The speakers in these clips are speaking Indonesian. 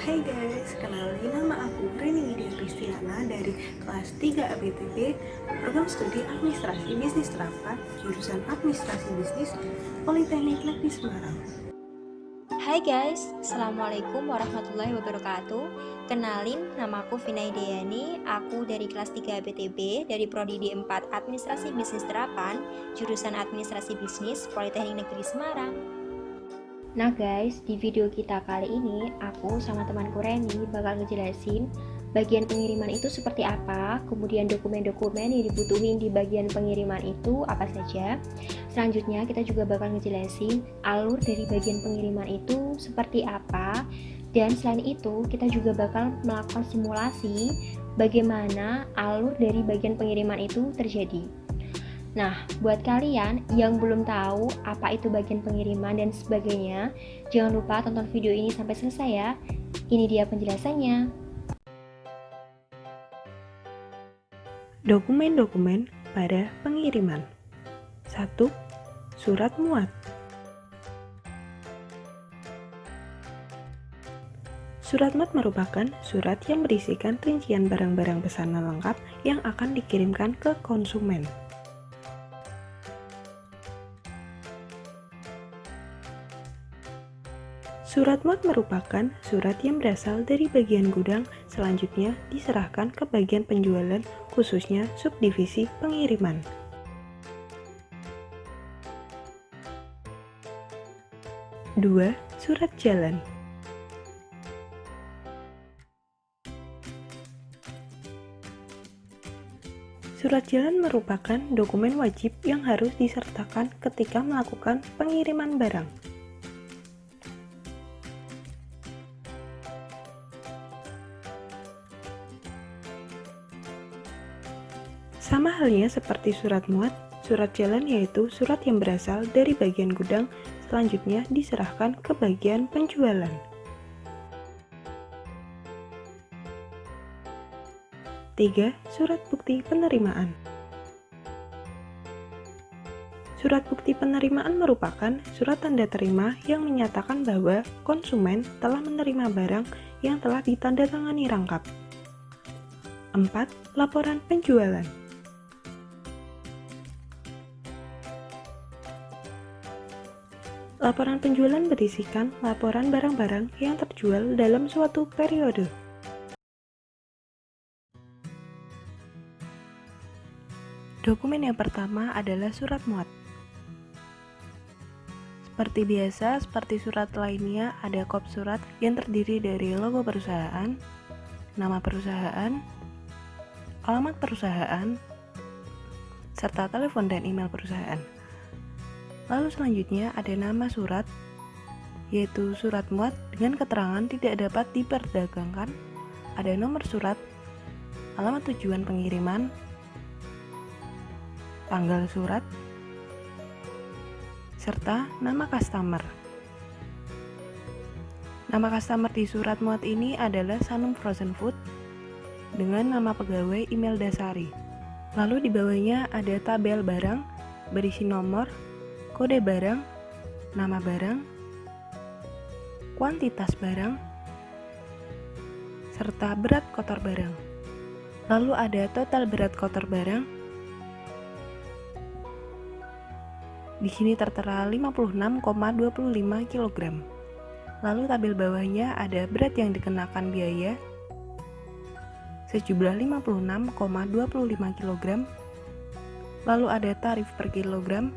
Hai guys, kenalin nama aku Reni Widya Kristiana dari kelas 3 APTB, program studi Administrasi Bisnis Terapan, jurusan Administrasi Bisnis, Politeknik Negeri Semarang. Hai guys, Assalamualaikum warahmatullahi wabarakatuh. Kenalin, namaku Vina Idayani. Aku dari kelas 3 BTB dari Prodi D4 Administrasi Bisnis Terapan, jurusan Administrasi Bisnis, Politeknik Negeri Semarang. Nah guys, di video kita kali ini, aku sama temanku Reni bakal ngejelasin bagian pengiriman itu seperti apa, kemudian dokumen-dokumen yang dibutuhin di bagian pengiriman itu apa saja. Selanjutnya kita juga bakal ngejelasin alur dari bagian pengiriman itu seperti apa. Dan selain itu kita juga bakal melakukan simulasi bagaimana alur dari bagian pengiriman itu terjadi. Nah, buat kalian yang belum tahu apa itu bagian pengiriman dan sebagainya, jangan lupa tonton video ini sampai selesai ya. Ini dia penjelasannya. Dokumen-dokumen pada pengiriman. 1. Surat muat. Surat muat merupakan surat yang berisikan rincian barang-barang pesanan lengkap yang akan dikirimkan ke konsumen. Surat muat merupakan surat yang berasal dari bagian gudang, selanjutnya diserahkan ke bagian penjualan, khususnya subdivisi pengiriman. Dua, surat jalan. Surat jalan merupakan dokumen wajib yang harus disertakan ketika melakukan pengiriman barang. Sama halnya seperti surat muat, surat jalan yaitu surat yang berasal dari bagian gudang, selanjutnya diserahkan ke bagian penjualan. Tiga, surat bukti penerimaan. Surat bukti penerimaan merupakan surat tanda terima yang menyatakan bahwa konsumen telah menerima barang yang telah ditandatangani rangkap. 4. Laporan penjualan. Laporan penjualan berisikan laporan barang-barang yang terjual dalam suatu periode. Dokumen yang pertama adalah surat muat. Seperti biasa, seperti surat lainnya, ada kop surat yang terdiri dari logo perusahaan, nama perusahaan, alamat perusahaan, serta telepon dan email perusahaan. Lalu selanjutnya ada nama surat, yaitu surat muat dengan keterangan tidak dapat diperdagangkan, ada nomor surat, alamat tujuan pengiriman, tanggal surat, serta nama customer. Nama customer di surat muat ini adalah Sanum Frozen Food dengan nama pegawai email Dasari. Lalu di bawahnya ada tabel barang berisi nomor, kode barang, nama barang, kuantitas barang, serta berat kotor barang. Lalu ada total berat kotor barang. Di sini tertera 56,25 kg. Lalu tabel bawahnya ada berat yang dikenakan biaya sejumlah 56,25 kg. Lalu ada tarif per kilogram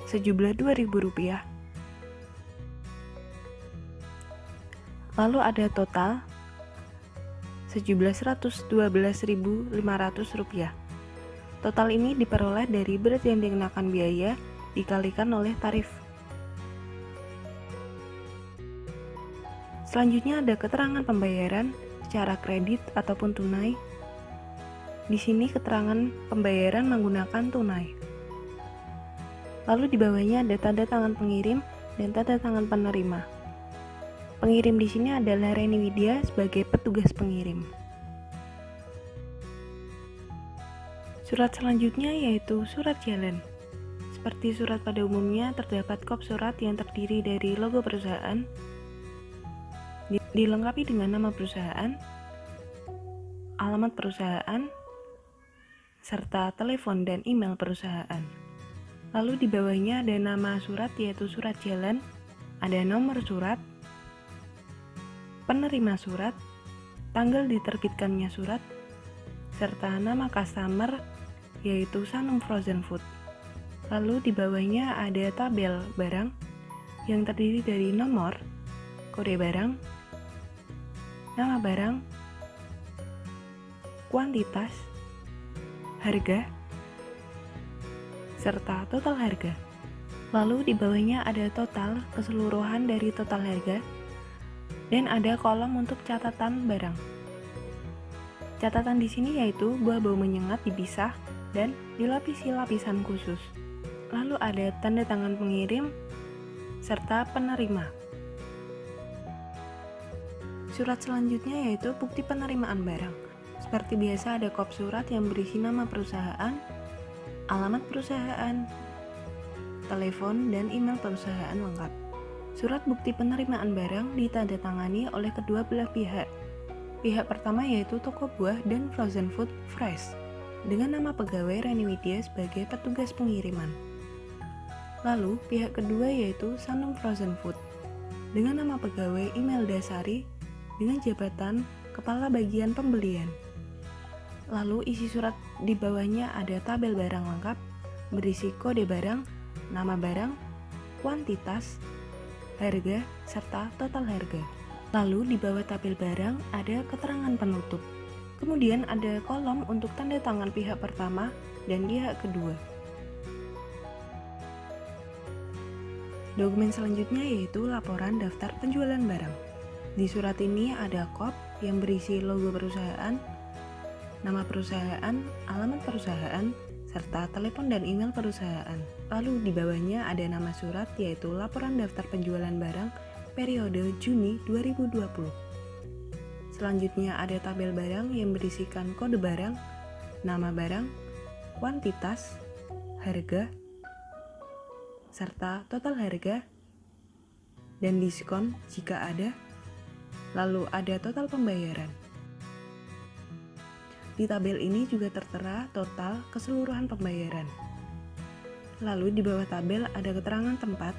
sejumlah Rp2.000. Lalu ada total sejumlah Rp112.500. Total ini diperoleh dari berat yang dikenakan biaya dikalikan oleh tarif. Selanjutnya ada keterangan pembayaran secara kredit ataupun tunai. Di sini keterangan pembayaran menggunakan tunai. Lalu di bawahnya ada tanda tangan pengirim dan tanda tangan penerima. Pengirim di sini adalah Reni Widya sebagai petugas pengirim. Surat selanjutnya yaitu surat jalan. Seperti surat pada umumnya, terdapat kop surat yang terdiri dari logo perusahaan, dilengkapi dengan nama perusahaan, alamat perusahaan, serta telepon dan email perusahaan. Lalu di bawahnya ada nama surat yaitu surat jalan, ada nomor surat, penerima surat, tanggal diterbitkannya surat, serta nama customer yaitu Sanum Frozen Food. Lalu di bawahnya ada tabel barang yang terdiri dari nomor, kode barang, nama barang, kuantitas, harga, serta total harga. Lalu di bawahnya ada total keseluruhan dari total harga dan ada kolom untuk catatan barang. Catatan di sini yaitu buah bau menyengat dipisah dan dilapisi lapisan khusus. Lalu ada tanda tangan pengirim serta penerima. Surat selanjutnya yaitu bukti penerimaan barang. Seperti biasa ada kop surat yang berisi nama perusahaan, alamat perusahaan, telepon, dan email perusahaan lengkap. Surat bukti penerimaan barang ditandatangani oleh kedua belah pihak. Pihak pertama yaitu toko buah dan frozen food Fresh dengan nama pegawai Reni Widya sebagai petugas pengiriman. Lalu pihak kedua yaitu Sanum Frozen Food dengan nama pegawai Imelda Sari dengan jabatan Kepala Bagian Pembelian. Lalu isi surat di bawahnya ada tabel barang lengkap berisi kode barang, nama barang, kuantitas, harga, serta total harga. Lalu di bawah tabel barang ada keterangan penutup. Kemudian ada kolom untuk tanda tangan pihak pertama dan pihak kedua. Dokumen selanjutnya yaitu laporan daftar penjualan barang. Di surat ini ada kop yang berisi logo perusahaan, nama perusahaan, alamat perusahaan, serta telepon dan email perusahaan. Lalu di bawahnya ada nama surat yaitu laporan daftar penjualan barang periode Juni 2020. Selanjutnya ada tabel barang yang berisikan kode barang, nama barang, kuantitas, harga, serta total harga, dan diskon jika ada. Lalu ada total pembayaran. Di tabel ini juga tertera total keseluruhan pembayaran. Lalu di bawah tabel ada keterangan tempat,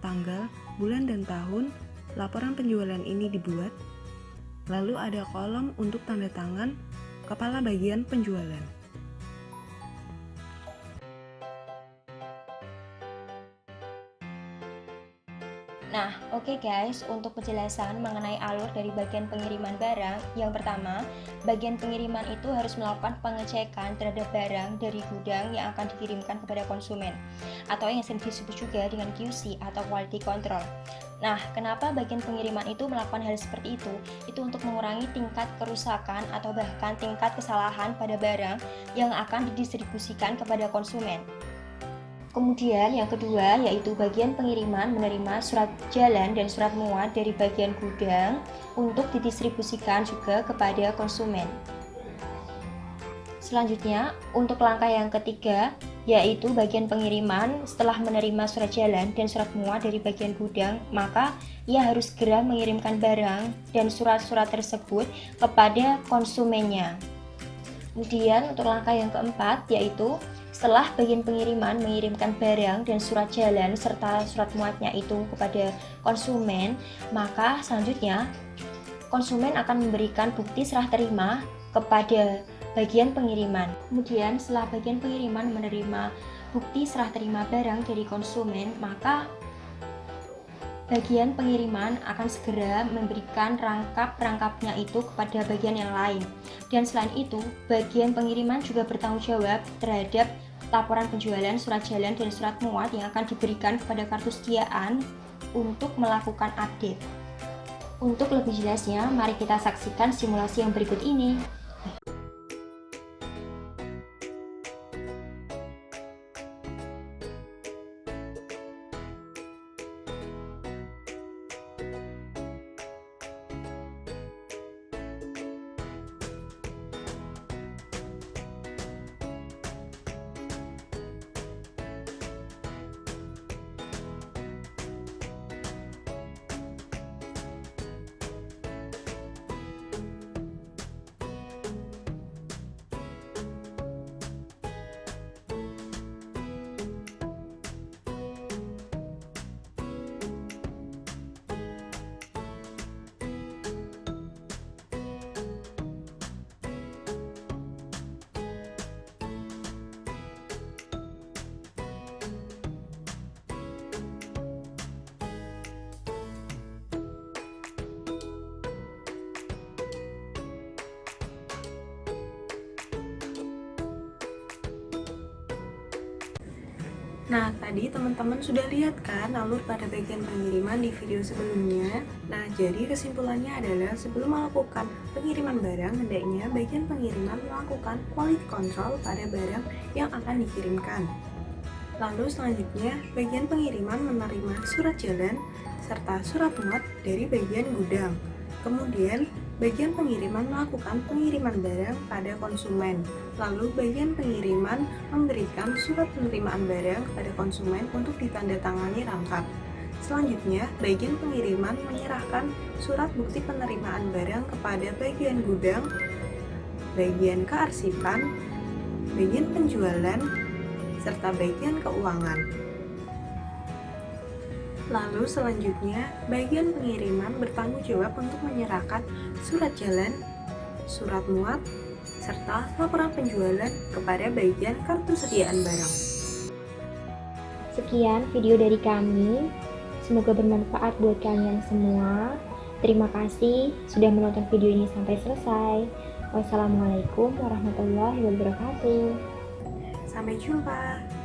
tanggal, bulan, dan tahun laporan penjualan ini dibuat. Lalu ada kolom untuk tanda tangan kepala bagian penjualan. Nah, oke guys, untuk penjelasan mengenai alur dari bagian pengiriman barang, yang pertama, bagian pengiriman itu harus melakukan pengecekan terhadap barang dari gudang yang akan dikirimkan kepada konsumen, atau yang sering disebut juga dengan QC atau Quality Control. Nah, kenapa bagian pengiriman itu melakukan hal seperti itu? Itu untuk mengurangi tingkat kerusakan atau bahkan tingkat kesalahan pada barang yang akan didistribusikan kepada konsumen. Kemudian yang kedua yaitu bagian pengiriman menerima surat jalan dan surat muat dari bagian gudang untuk didistribusikan juga kepada konsumen. Selanjutnya untuk langkah yang ketiga yaitu bagian pengiriman setelah menerima surat jalan dan surat muat dari bagian gudang, maka ia harus segera mengirimkan barang dan surat-surat tersebut kepada konsumennya. Kemudian untuk langkah yang keempat yaitu setelah bagian pengiriman mengirimkan barang dan surat jalan serta surat muatnya itu kepada konsumen, maka selanjutnya konsumen akan memberikan bukti serah terima kepada bagian pengiriman. Kemudian setelah bagian pengiriman menerima bukti serah terima barang dari konsumen, maka bagian pengiriman akan segera memberikan rangkap-rangkapnya itu kepada bagian yang lain. Dan selain itu, bagian pengiriman juga bertanggung jawab terhadap laporan penjualan, surat jalan, dan surat muat yang akan diberikan kepada kartu sediaan untuk melakukan update. Untuk lebih jelasnya, mari kita saksikan simulasi yang berikut ini. Nah, tadi teman-teman sudah lihat kan alur pada bagian pengiriman di video sebelumnya. Nah, jadi kesimpulannya adalah sebelum melakukan pengiriman barang, hendaknya bagian pengiriman melakukan quality control pada barang yang akan dikirimkan. Lalu selanjutnya, bagian pengiriman menerima surat jalan serta surat muat dari bagian gudang. Kemudian, bagian pengiriman melakukan pengiriman barang pada konsumen. Lalu, bagian pengiriman memberikan surat penerimaan barang kepada konsumen untuk ditandatangani rangkap. Selanjutnya, bagian pengiriman menyerahkan surat bukti penerimaan barang kepada bagian gudang, bagian kearsipan, bagian penjualan, serta bagian keuangan. Lalu selanjutnya, bagian pengiriman bertanggung jawab untuk menyerahkan surat jalan, surat muat, serta laporan penjualan kepada bagian kartu sediaan barang. Sekian video dari kami. Semoga bermanfaat buat kalian semua. Terima kasih sudah menonton video ini sampai selesai. Wassalamualaikum warahmatullahi wabarakatuh. Sampai jumpa.